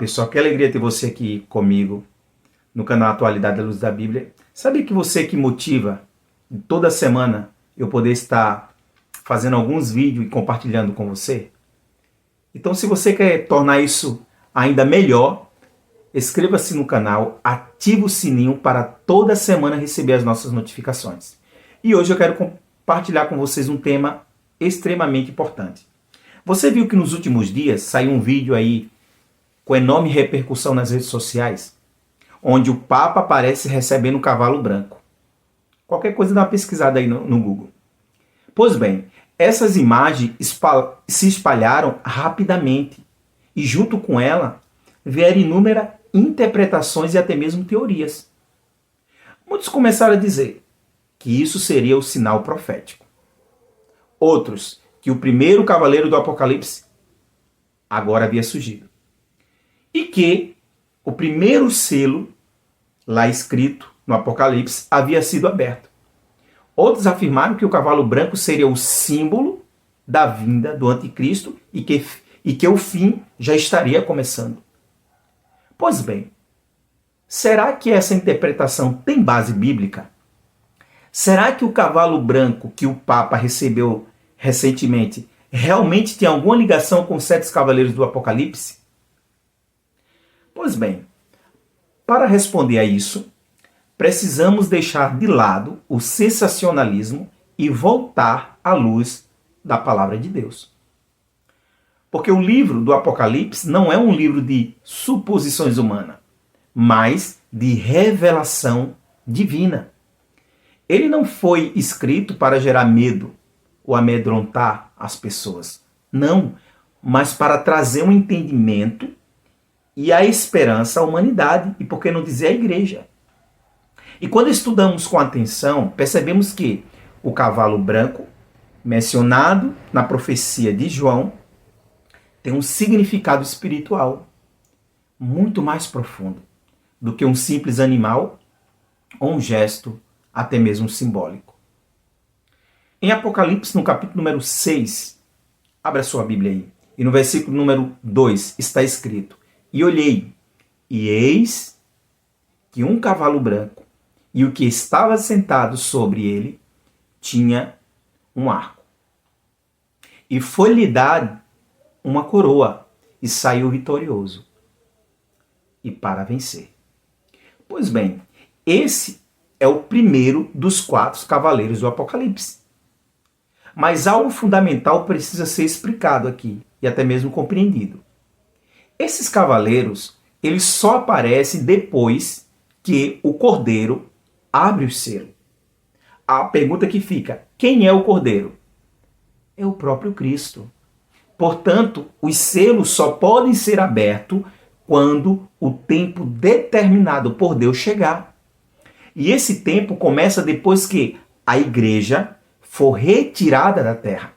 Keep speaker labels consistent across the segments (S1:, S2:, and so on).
S1: pessoal, que alegria ter você aqui comigo no canal Atualidade da Luz da Bíblia. Sabe que você que motiva toda semana eu poder estar fazendo alguns vídeos e compartilhando com você? Então, se você quer tornar isso ainda melhor, inscreva-se no canal, ative o sininho para toda semana receber as nossas notificações. E hoje eu quero compartilhar com vocês um tema extremamente importante. Você viu que nos últimos dias saiu um vídeo aí com enorme repercussão nas redes sociais, onde o Papa aparece recebendo um cavalo branco. Qualquer coisa dá uma pesquisada aí no Google. Pois bem, essas imagens se espalharam rapidamente e junto com ela vieram inúmeras interpretações e até mesmo teorias. Muitos começaram a dizer que isso seria o sinal profético. Outros, que o primeiro cavaleiro do Apocalipse agora havia surgido. E que o primeiro selo, lá escrito no Apocalipse, havia sido aberto. Outros afirmaram que o cavalo branco seria o símbolo da vinda do anticristo e que o fim já estaria começando. Pois bem, será que essa interpretação tem base bíblica? Será que o cavalo branco que o Papa recebeu recentemente realmente tem alguma ligação com os 7 cavaleiros do Apocalipse? Pois bem, para responder a isso, precisamos deixar de lado o sensacionalismo e voltar à luz da palavra de Deus. Porque o livro do Apocalipse não é um livro de suposições humanas, mas de revelação divina. Ele não foi escrito para gerar medo ou amedrontar as pessoas. Não, mas para trazer um entendimento e a esperança à humanidade, e por que não dizer à igreja. E quando estudamos com atenção, percebemos que o cavalo branco, mencionado na profecia de João, tem um significado espiritual muito mais profundo do que um simples animal ou um gesto até mesmo simbólico. Em Apocalipse, no capítulo número 6, abra sua Bíblia aí, e no versículo número 2 está escrito: E olhei, e eis que um cavalo branco, e o que estava sentado sobre ele tinha um arco. E foi-lhe dado uma coroa, e saiu vitorioso, e para vencer. Pois bem, esse é o primeiro dos 4 cavaleiros do Apocalipse. Mas algo fundamental precisa ser explicado aqui, e até mesmo compreendido. Esses cavaleiros, eles só aparecem depois que o Cordeiro abre o selo. A pergunta que fica: quem é o Cordeiro? É o próprio Cristo. Portanto, os selos só podem ser abertos quando o tempo determinado por Deus chegar. E esse tempo começa depois que a igreja for retirada da terra.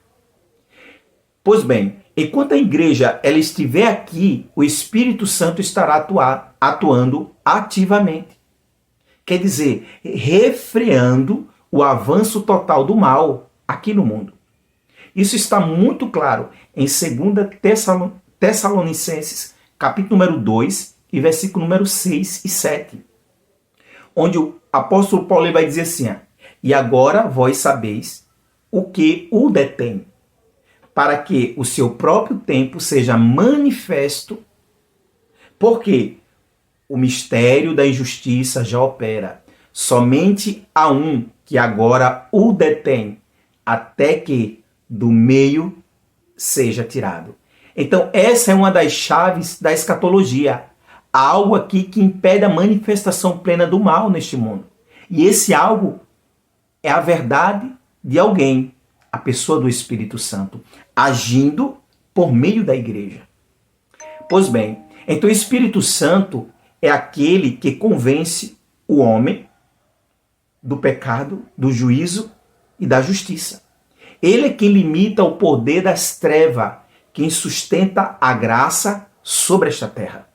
S1: Pois bem, enquanto a igreja ela estiver aqui, o Espírito Santo estará atuando ativamente. Quer dizer, refreando o avanço total do mal aqui no mundo. Isso está muito claro em 2 Tessalonicenses, capítulo número 2, e versículo número 6 e 7. Onde o apóstolo Paulo vai dizer assim: E agora vós sabeis o que o detém, para que o seu próprio tempo seja manifesto, porque o mistério da injustiça já opera. Somente há um que agora o detém, até que do meio seja tirado. Então, essa é uma das chaves da escatologia. Há algo aqui que impede a manifestação plena do mal neste mundo. E esse algo é a verdade de alguém, a pessoa do Espírito Santo, agindo por meio da igreja. Pois bem, então o Espírito Santo é aquele que convence o homem do pecado, do juízo e da justiça. Ele é quem limita o poder das trevas, quem sustenta a graça sobre esta terra.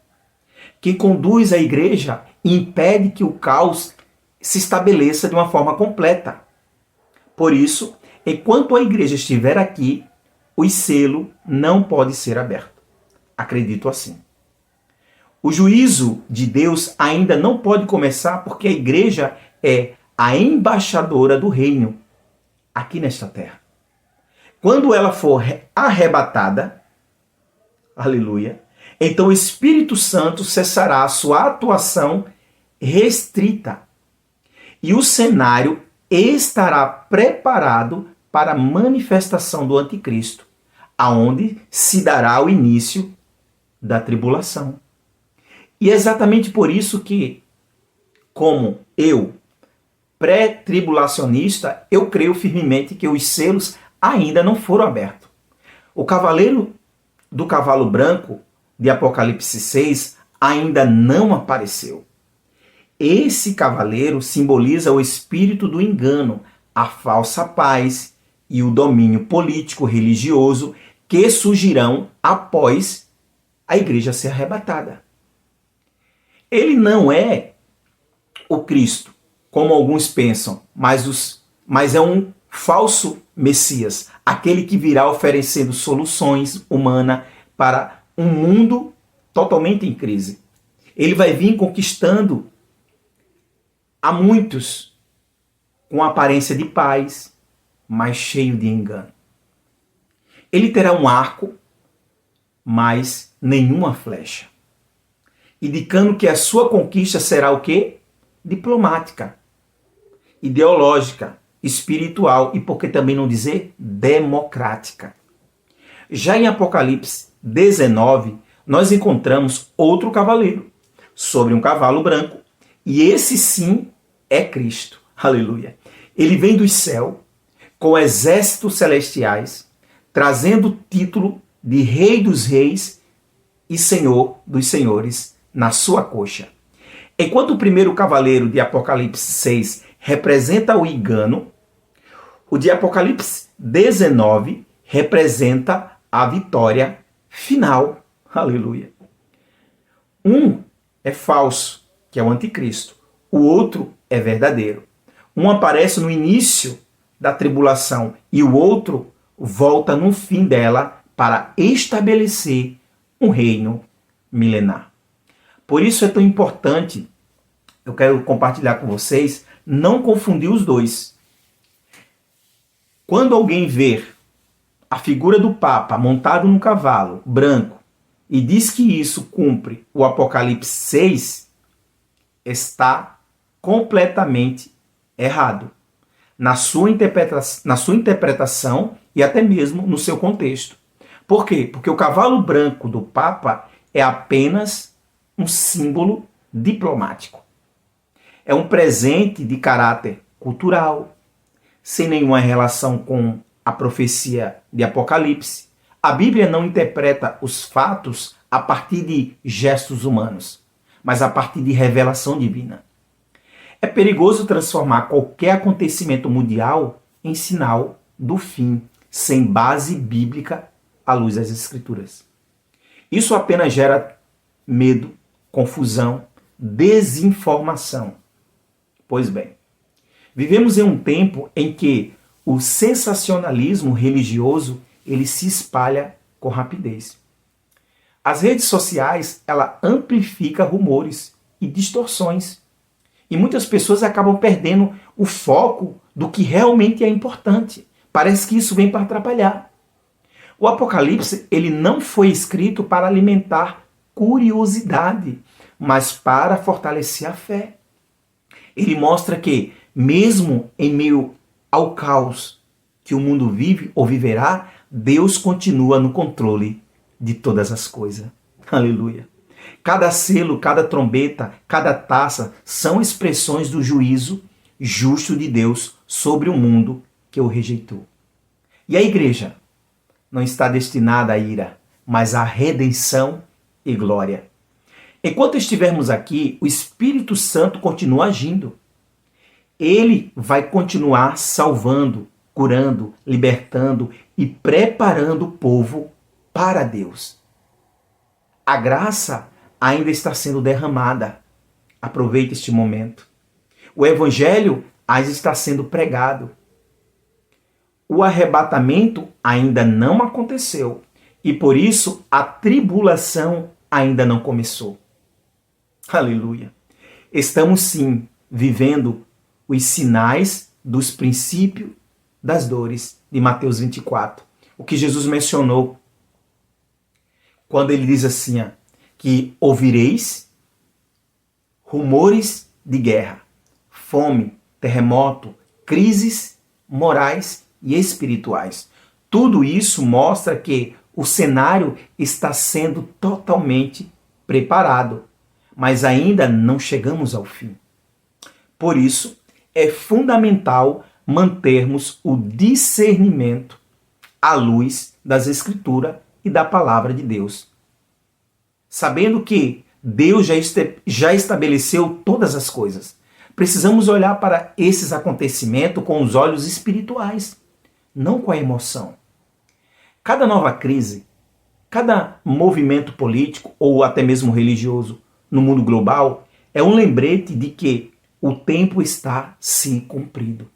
S1: Quem conduz a igreja e impede que o caos se estabeleça de uma forma completa. Por isso, enquanto a igreja estiver aqui, o selo não pode ser aberto. Acredito assim. O juízo de Deus ainda não pode começar porque a igreja é a embaixadora do reino aqui nesta terra. Quando ela for arrebatada, aleluia, então o Espírito Santo cessará a sua atuação restrita e o cenário estará preparado para a manifestação do anticristo, aonde se dará o início da tribulação. E é exatamente por isso que, como eu, pré-tribulacionista, eu creio firmemente que os selos ainda não foram abertos. O cavaleiro do cavalo branco de Apocalipse 6 ainda não apareceu. Esse cavaleiro simboliza o espírito do engano, a falsa paz e o domínio político-religioso que surgirão após a igreja ser arrebatada. Ele não é o Cristo, como alguns pensam, mas é um falso Messias, aquele que virá oferecendo soluções humanas para um mundo totalmente em crise. Ele vai vir conquistando a muitos com aparência de paz, mas cheio de engano. Ele terá um arco, mas nenhuma flecha, indicando que a sua conquista será o quê? Diplomática, ideológica, espiritual e, por que também não dizer, democrática. Já em Apocalipse 19, nós encontramos outro cavaleiro sobre um cavalo branco, e esse sim é Cristo. Aleluia. Ele vem do céu com exércitos celestiais, trazendo o título de Rei dos Reis e Senhor dos Senhores na sua coxa. Enquanto o primeiro cavaleiro de Apocalipse 6 representa o engano, o de Apocalipse 19 representa a vitória final. Aleluia. Um é falso, que é o anticristo. O outro é verdadeiro. Um aparece no início da tribulação e o outro volta no fim dela para estabelecer um reino milenar. Por isso é tão importante, eu quero compartilhar com vocês, não confundir os dois. Quando alguém ver a figura do Papa montado num cavalo branco e diz que isso cumpre o Apocalipse 6, está completamente errado na sua interpretação e até mesmo no seu contexto. Por quê? Porque o cavalo branco do Papa é apenas um símbolo diplomático. É um presente de caráter cultural, sem nenhuma relação com a profecia de Apocalipse. A Bíblia não interpreta os fatos a partir de gestos humanos, mas a partir de revelação divina. É perigoso transformar qualquer acontecimento mundial em sinal do fim, sem base bíblica à luz das Escrituras. Isso apenas gera medo, confusão, desinformação. Pois bem, vivemos em um tempo em que o sensacionalismo religioso ele se espalha com rapidez. As redes sociais ela amplifica rumores e distorções. E muitas pessoas acabam perdendo o foco do que realmente é importante. Parece que isso vem para atrapalhar. O Apocalipse ele não foi escrito para alimentar curiosidade, mas para fortalecer a fé. Ele mostra que, mesmo em meio ao caos que o mundo vive ou viverá, Deus continua no controle de todas as coisas. Aleluia. Cada selo, cada trombeta, cada taça são expressões do juízo justo de Deus sobre o mundo que o rejeitou. E a igreja não está destinada à ira, mas à redenção e glória. Enquanto estivermos aqui, o Espírito Santo continua agindo. Ele vai continuar salvando, curando, libertando e preparando o povo para Deus. A graça ainda está sendo derramada. Aproveite este momento. O Evangelho ainda está sendo pregado. O arrebatamento ainda não aconteceu e por isso a tribulação ainda não começou. Aleluia. Estamos sim vivendo os sinais dos princípios das dores de Mateus 24. O que Jesus mencionou quando ele diz assim, que ouvireis rumores de guerra, fome, terremoto, crises morais e espirituais. Tudo isso mostra que o cenário está sendo totalmente preparado, mas ainda não chegamos ao fim. Por isso, é fundamental mantermos o discernimento à luz das Escrituras e da Palavra de Deus. Sabendo que Deus já estabeleceu todas as coisas, precisamos olhar para esses acontecimentos com os olhos espirituais, não com a emoção. Cada nova crise, cada movimento político ou até mesmo religioso no mundo global é um lembrete de que o tempo está se cumprindo,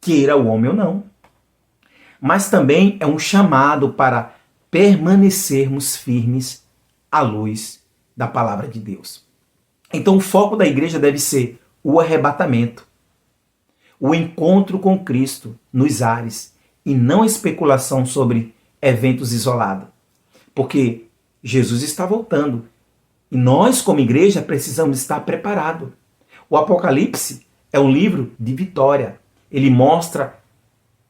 S1: queira o homem ou não. Mas também é um chamado para permanecermos firmes à luz da palavra de Deus. Então o foco da igreja deve ser o arrebatamento, o encontro com Cristo nos ares e não especulação sobre eventos isolados. Porque Jesus está voltando e nós, como igreja, precisamos estar preparados. O Apocalipse é um livro de vitória. Ele mostra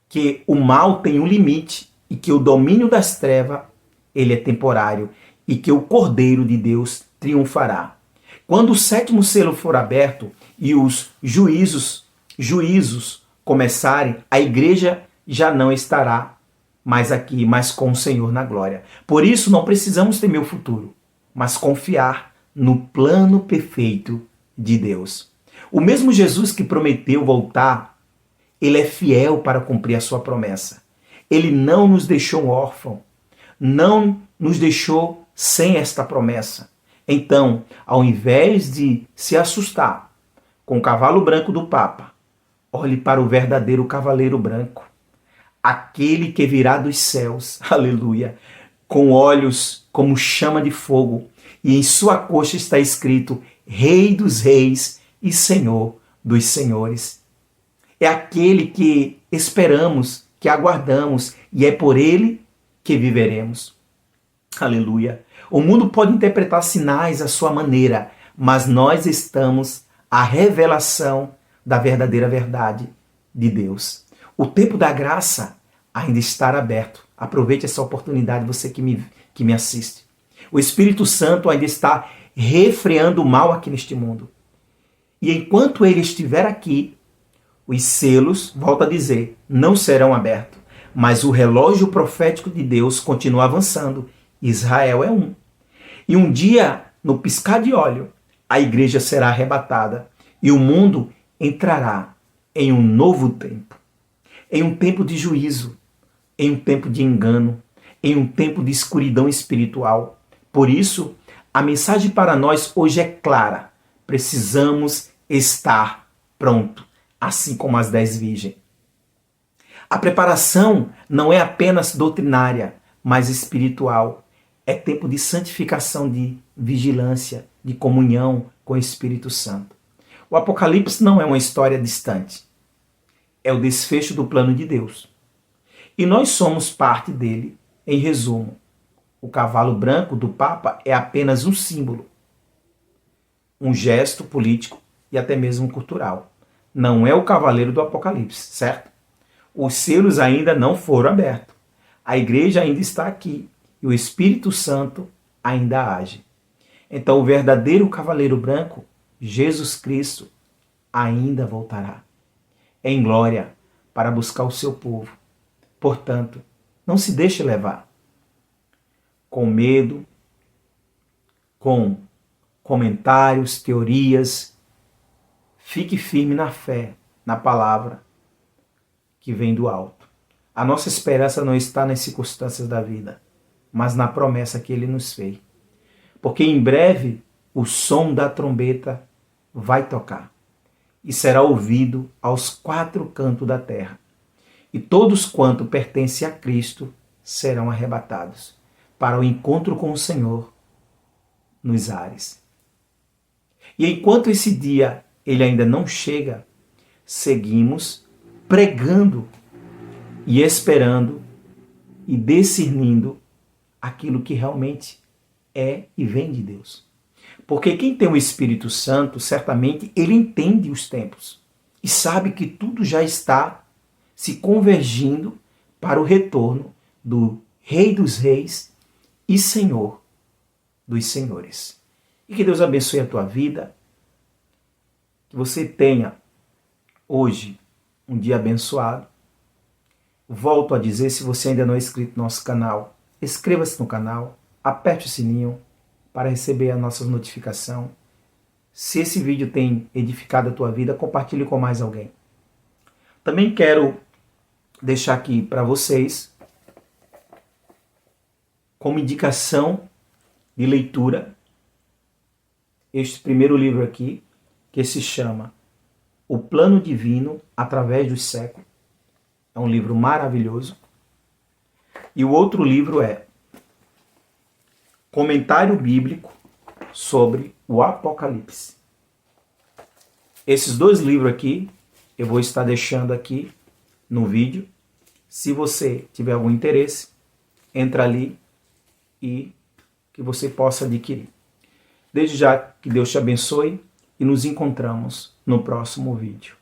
S1: que o mal tem um limite e que o domínio das trevas ele é temporário e que o Cordeiro de Deus triunfará. Quando o sétimo selo for aberto e os juízos começarem, a igreja já não estará mais aqui, mas com o Senhor na glória. Por isso não precisamos temer o futuro, mas confiar no plano perfeito de Deus. O mesmo Jesus que prometeu voltar, ele é fiel para cumprir a sua promessa. Ele não nos deixou órfãos, não nos deixou sem esta promessa. Então, ao invés de se assustar com o cavalo branco do Papa, olhe para o verdadeiro cavaleiro branco, aquele que virá dos céus, aleluia, com olhos como chama de fogo, e em sua coxa está escrito Rei dos Reis e Senhor dos Senhores. É aquele que esperamos, que aguardamos, e é por ele que viveremos. Aleluia. O mundo pode interpretar sinais à sua maneira, mas nós estamos à revelação da verdadeira verdade de Deus. O tempo da graça ainda está aberto. Aproveite essa oportunidade, você que me assiste. O Espírito Santo ainda está refreando o mal aqui neste mundo. E enquanto ele estiver aqui, os selos, volto a dizer, não serão abertos. Mas o relógio profético de Deus continua avançando. Israel é um. E um dia, no piscar de olho, a igreja será arrebatada e o mundo entrará em um novo tempo. Em um tempo de juízo, em um tempo de engano, em um tempo de escuridão espiritual. Por isso, a mensagem para nós hoje é clara. Precisamos estar pronto, assim como as 10 virgens. A preparação não é apenas doutrinária, mas espiritual. É tempo de santificação, de vigilância, de comunhão com o Espírito Santo. O Apocalipse não é uma história distante. É o desfecho do plano de Deus. E nós somos parte dele. Em resumo, o cavalo branco do Papa é apenas um símbolo, um gesto político e até mesmo cultural. Não é o cavaleiro do Apocalipse, certo? Os selos ainda não foram abertos. A igreja ainda está aqui e o Espírito Santo ainda age. Então o verdadeiro cavaleiro branco, Jesus Cristo, ainda voltará em glória para buscar o seu povo. Portanto, não se deixe levar com medo, com comentários, teorias. Fique firme na fé, na palavra que vem do alto. A nossa esperança não está nas circunstâncias da vida, mas na promessa que ele nos fez. Porque em breve o som da trombeta vai tocar e será ouvido aos 4 cantos da terra. E todos quanto pertencem a Cristo serão arrebatados para o encontro com o Senhor nos ares. E enquanto esse dia ele ainda não chega, seguimos pregando e esperando e discernindo aquilo que realmente é e vem de Deus. Porque quem tem o Espírito Santo, certamente, ele entende os tempos e sabe que tudo já está se convergindo para o retorno do Rei dos Reis e Senhor dos Senhores. E que Deus abençoe a tua vida, que você tenha hoje um dia abençoado. Volto a dizer, se você ainda não é inscrito no nosso canal, inscreva-se no canal, aperte o sininho para receber a nossa notificação. Se esse vídeo tem edificado a tua vida, compartilhe com mais alguém. Também quero deixar aqui para vocês, como indicação de leitura, este primeiro livro aqui, que se chama O Plano Divino através dos Séculos. É um livro maravilhoso. E o outro livro é Comentário Bíblico sobre o Apocalipse. Esses dois livros aqui, eu vou estar deixando aqui no vídeo. Se você tiver algum interesse, entra ali e que você possa adquirir. Desde já, que Deus te abençoe e nos encontramos no próximo vídeo.